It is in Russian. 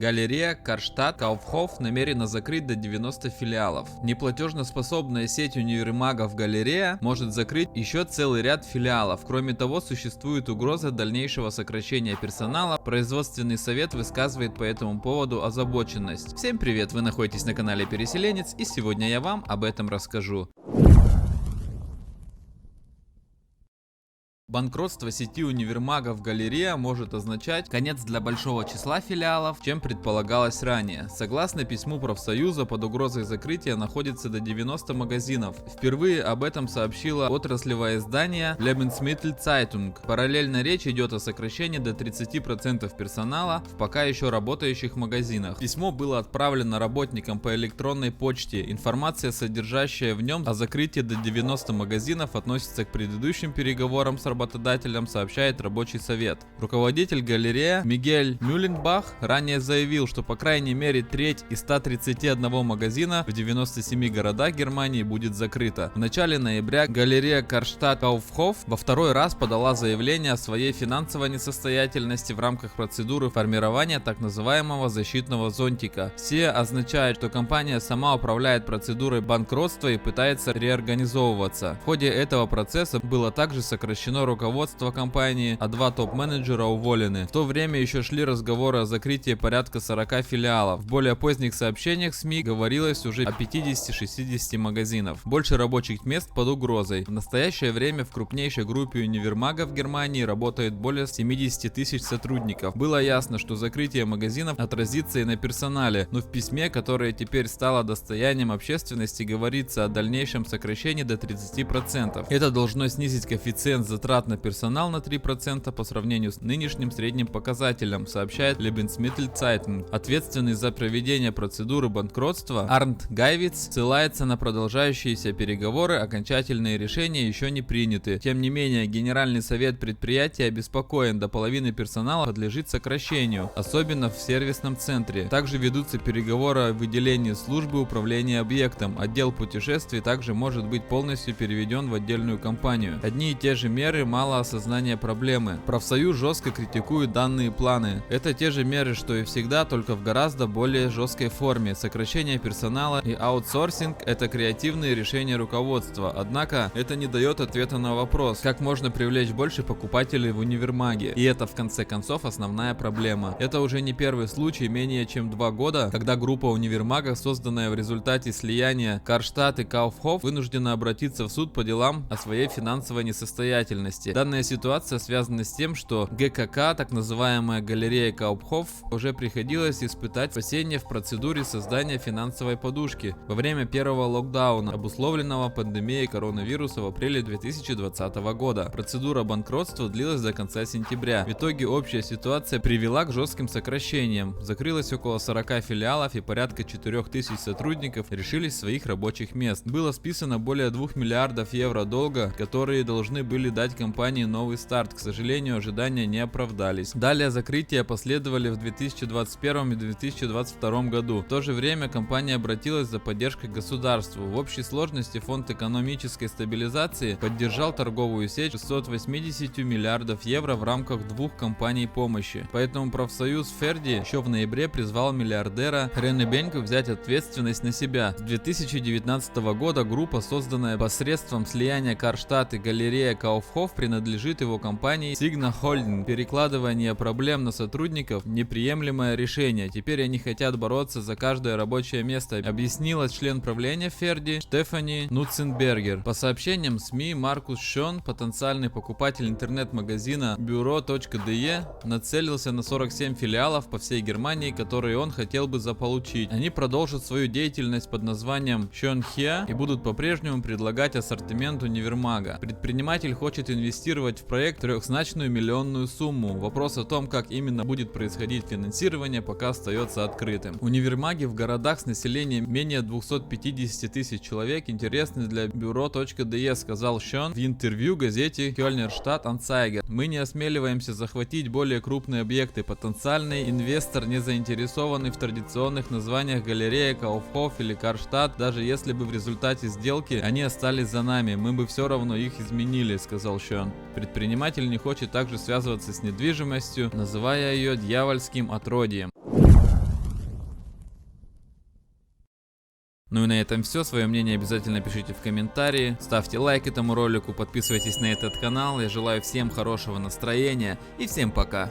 Галерея Карштадт Кауфхоф намерена закрыть до 90 филиалов. Неплатежноспособная сеть универмагов Галерея может закрыть еще целый ряд филиалов. Кроме того, существует угроза дальнейшего сокращения персонала. Производственный совет высказывает по этому поводу озабоченность. Всем привет, вы находитесь на канале Переселенец, и сегодня я вам об этом расскажу. Банкротство сети универмагов Галерея может означать конец для большого числа филиалов, чем предполагалось ранее. Согласно письму профсоюза, под угрозой закрытия находится до 90 магазинов. Впервые об этом сообщило отраслевое издание Lebensmittelzeitung. Параллельно речь идет о сокращении до 30% персонала в пока еще работающих магазинах. Письмо было отправлено работникам по электронной почте. Информация, содержащая в нем о закрытии до 90 магазинов, относится к предыдущим переговорам с работодателем, сообщает рабочий совет. Руководитель галереи Мигель Мюлленбах ранее заявил, что по крайней мере треть из 131 магазина в 97 городах Германии будет закрыта. В начале ноября галерея Карштадт Кауфхоф во второй раз подала заявление о своей финансовой несостоятельности в рамках процедуры формирования так называемого защитного зонтика. Сие означает, что компания сама управляет процедурой банкротства и пытается реорганизовываться. В ходе этого процесса было также сокращено руководство компании, а 2 топ-менеджера уволены. В то время еще шли разговоры о закрытии порядка 40 филиалов. В более поздних сообщениях СМИ говорилось уже о 50-60 магазинов. Больше рабочих мест под угрозой. В настоящее время в крупнейшей группе универмагов Германии работает более 70 тысяч сотрудников. Было ясно, что закрытие магазинов отразится и на персонале, но в письме, которое теперь стало достоянием общественности, говорится о дальнейшем сокращении до 30%. Это должно снизить коэффициент затрат на персонал на 3% по сравнению с нынешним средним показателем, сообщает Lebensmittelzeitung. Ответственный за проведение процедуры банкротства Арнт Гайвиц ссылается на продолжающиеся переговоры, окончательные решения еще не приняты. Тем не менее, Генеральный совет предприятия обеспокоен, до половины персонала подлежит сокращению, особенно в сервисном центре. Также ведутся переговоры о выделении службы управления объектом. Отдел путешествий также может быть полностью переведен в отдельную компанию. Одни и те же меры, мало осознания проблемы. Профсоюз жестко критикует данные планы. Это те же меры, что и всегда, только в гораздо более жесткой форме. Сокращение персонала и аутсорсинг – это креативные решения руководства. Однако, это не дает ответа на вопрос, как можно привлечь больше покупателей в универмаге. И это, в конце концов, основная проблема. Это уже не первый случай менее чем 2 года, когда группа универмагов, созданная в результате слияния Карштадт и Кауфхоф, вынуждена обратиться в суд по делам о своей финансовой несостоятельности. Данная ситуация связана с тем, что ГКК, так называемая галерея Кауфхоф, уже приходилось испытать спасение в процедуре создания финансовой подушки во время первого локдауна, обусловленного пандемией коронавируса в апреле 2020 года. Процедура банкротства длилась до конца сентября. В итоге общая ситуация привела к жестким сокращениям. Закрылось около 40 филиалов, и порядка 4000 сотрудников лишились своих рабочих мест. Было списано более 2 миллиардов евро долга, которые должны были дать компании новый старт. К сожалению, ожидания не оправдались. Далее закрытия последовали в 2021 и 2022 году. В то же время компания обратилась за поддержкой к государству. В общей сложности Фонд экономической стабилизации поддержал торговую сеть 680 миллиардов евро в рамках 2 компаний помощи. Поэтому профсоюз Ферди еще в ноябре призвал миллиардера Рене Беньку взять ответственность на себя. С 2019 года группа, созданная посредством слияния Карштадт и галерея Кауфхоф, принадлежит его компании Signa Holding. Перекладывание проблем на сотрудников – неприемлемое решение. Теперь они хотят бороться за каждое рабочее место, объяснила член правления Ферди Штефани Нуценбергер. По сообщениям СМИ, Маркус Шон, потенциальный покупатель интернет-магазина Bureau.de, нацелился на 47 филиалов по всей Германии, которые он хотел бы заполучить. Они продолжат свою деятельность под названием Schönhea и будут по-прежнему предлагать ассортимент универмага. Предприниматель хочет инвестировать в проект трехзначную миллионную сумму. Вопрос о том, как именно будет происходить финансирование, пока остается открытым. Универмаги в городах с населением менее 250 тысяч человек интересны для Bureau.de, сказал Шон в интервью газете Kölner Stadt-Anzeiger. Мы не осмеливаемся захватить более крупные объекты. Потенциальный инвестор не заинтересованный в традиционных названиях галерея Кауфхоф или Карштадт, даже если бы в результате сделки они остались за нами, мы бы все равно их изменили, сказал Шон. Предприниматель не хочет также связываться с недвижимостью, называя ее дьявольским отродьем. Ну и на этом все. Свое мнение обязательно пишите в комментарии. Ставьте лайк этому ролику, подписывайтесь на этот канал. Я желаю всем хорошего настроения и всем пока.